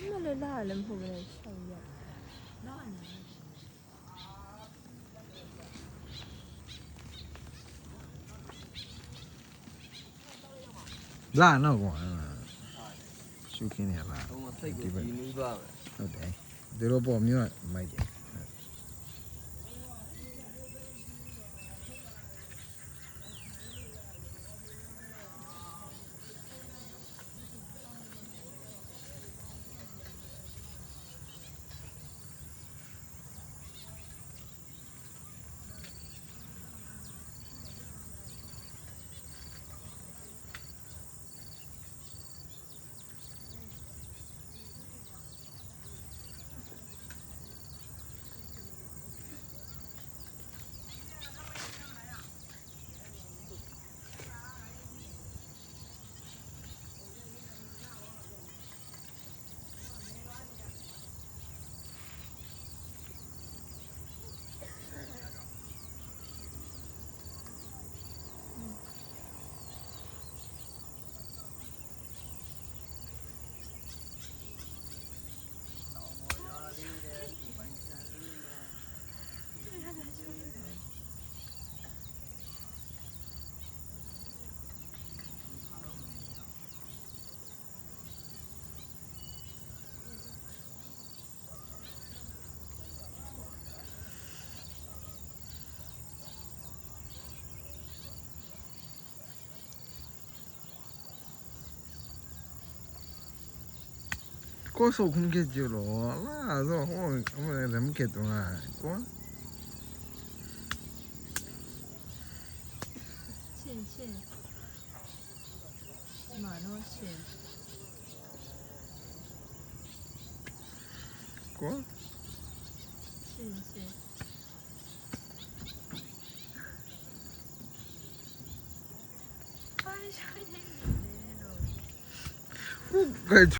么来拉人不来笑呀？လာတော့ကွာရှုခင်းနေလား တော့စိတ်ကိုကြည်နူးသွားမယ် ဟုတ်တယ်ဒီလိုပေါ့မျိုးမိုက်တယ် ကိုစုခုံကြည့်ကြလို့လာတော့ဟိုလည်းမကတ်တော့ကွာ线线，马诺线， ကွာ线线。哎呀，你没了。ဟုတ်ကဲ့